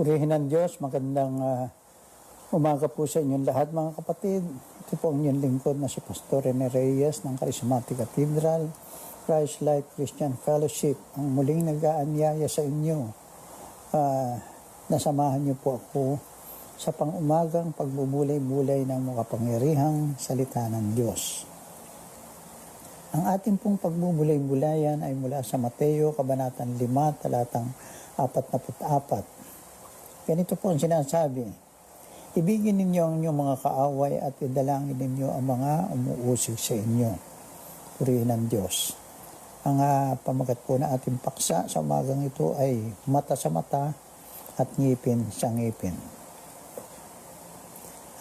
Purihin ng Diyos, magandang umaga po sa inyong lahat mga kapatid. Ito po ang inyong lingkod na si Pastor Rene Reyes ng Charismatic Cathedral, Christ Light Christian Fellowship. Ang muling nag-aanyaya sa inyo, nasamahan niyo po ako sa pang-umagang pagbubulay-bulay ng makapangyarihang salita ng Diyos. Ang ating pong pagbubulay-bulayan ay mula sa Mateo, Kabanatang 5, talatang 44. Ganito po ang sinasabi, ibigin ninyo ang inyong mga kaaway at idalangin ninyo ang mga umuusig sa inyo. Purihin ng Diyos. Ang pamagat po na ating paksa sa umagang ito ay mata sa mata at ngipin sa ngipin.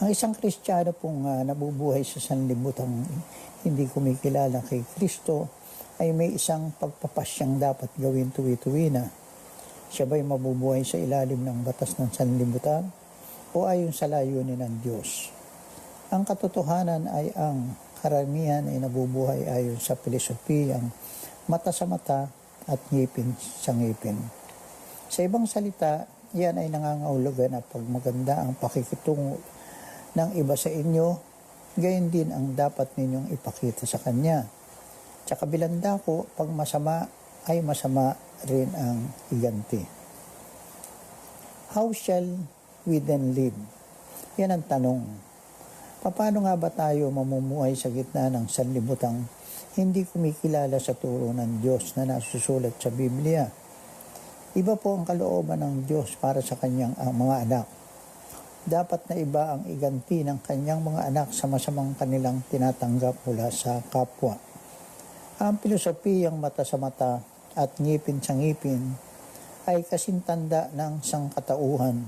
Ang isang Kristiyano pong nabubuhay sa sanlibutan hindi kumikilala kay Kristo ay may isang pagpapasyang dapat gawin tuwi-tuwi na. Siya ba'y mabubuhay sa ilalim ng batas ng sanlibutan o ayon sa layunin ng Diyos? Ang katotohanan ay ang karamihan ay nabubuhay ayon sa pilosopiyang mata sa mata at ngipin sa ngipin. Sa ibang salita, yan ay nangangahulugan na pag maganda ang pakikitungo ng iba sa inyo, gayon din ang dapat ninyong ipakita sa Kanya. Sa kabilang dako, pag masama ay masama rin ang iganti. How shall we then live? Yan ang tanong. Paano nga ba tayo mamumuhay sa gitna ng sanlibutang hindi kumikilala sa turo ng Diyos na nasusulat sa Biblia? Iba po ang kalooban ng Diyos para sa kanyang mga anak. Dapat na iba ang iganti ng kanyang mga anak sa masamang kanilang tinatanggap mula sa kapwa. Ang pilosopiyang mata sa mata at ngipin sa ngipin ay kasintanda ng sangkatauhan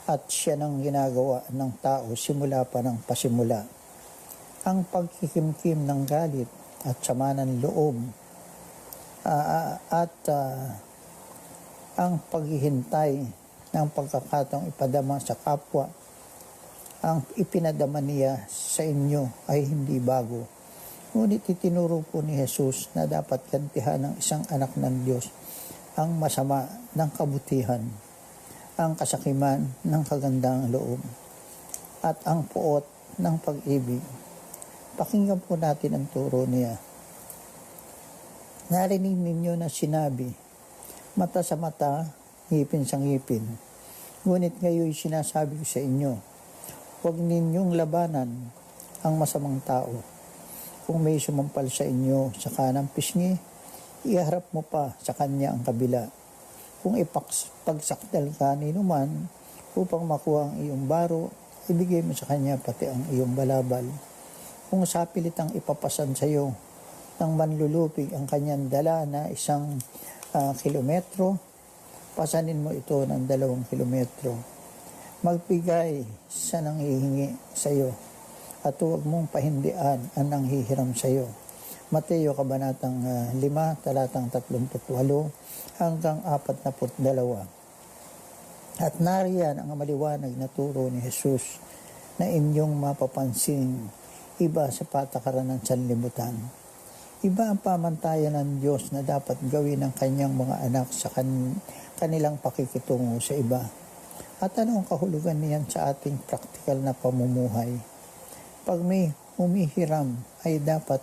at siya ng ginagawa ng tao simula pa ng pasimula. Ang pagkikimkim ng galit at sama ng loob ang paghihintay ng pagkakataong ipadama sa kapwa, ang ipinadama niya sa inyo ay hindi bago. Ngunit itinuro po ni Jesus na dapat gantihan ng isang anak ng Diyos ang masama ng kabutihan, ang kasakiman ng kagandang loob, at ang puot ng pag-ibig. Pakinggan po natin ang turo niya. Narinig ninyo na sinabi, mata sa mata, ngipin sa ngipin. Ngunit ngayon sinasabi ko sa inyo, huwag ninyong labanan ang masamang tao. Kung may sumampal sa inyo sa kanang pisngi, iharap mo pa sa kanya ang kabila. Kung pagsakdal ka ninuman upang makuha ang iyong baro, ibigay mo sa kanya pati ang iyong balabal. Kung sapilitang ipapasan sa iyo ng manlulupig ang kanyang dala na 1 kilometro, pasanin mo ito ng 2 kilometro. Magbigay sa nanghihingi sa iyo at huwag mong pahindian ang nanghihiram sa iyo. Mateo Kabanatang 5, talatang 38 hanggang 42. At nariyan ang maliwanag na turo ni Jesus na inyong mapapansin iba sa patakaran ng sanlibutan. Iba ang pamantayan ng Diyos na dapat gawin ng kanyang mga anak sa kanilang pakikitungo sa iba. At ano ang kahulugan niyan sa ating praktikal na pamumuhay? Pag may humihiram ay dapat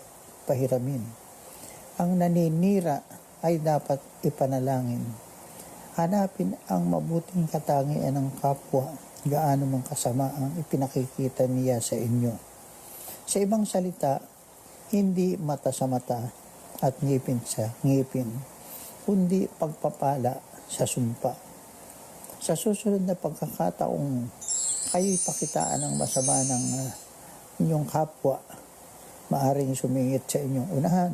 pahiramin. Ang naninira ay dapat ipanalangin. Hanapin ang mabuting katangian ng kapwa, gaano mang kasama ang ipinakikita niya sa inyo. Sa ibang salita, hindi mata sa mata at ngipin sa ngipin, kundi pagpapala sa sumpa. Sa susunod na pagkakataong kayo'y pakitaan ng masama ng inyong kapwa, maaring sumingit sa inyong unahan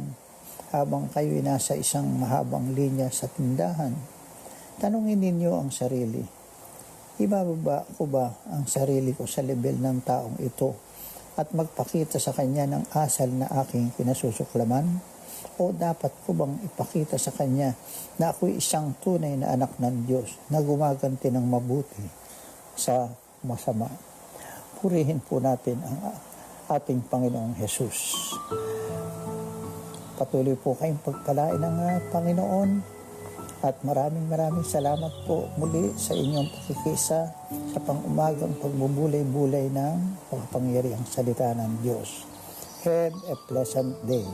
habang kayo'y nasa isang mahabang linya sa tindahan. Tanungin ninyo ang sarili, ibababa ko ba ang sarili ko sa level ng taong ito at magpakita sa kanya ng asal na aking kinasusuklaman? O dapat ko bang ipakita sa kanya na ako'y isang tunay na anak ng Diyos na gumaganti ng mabuti sa masama? Purihin po natin ang ating Panginoong Jesus. Patuloy po kayong pagpalain ng Panginoon At maraming salamat po muli sa inyong pakikisa sa pang-umagang pagbubulay-bulay ng makapangyarihang salita ng Diyos. Have a pleasant day.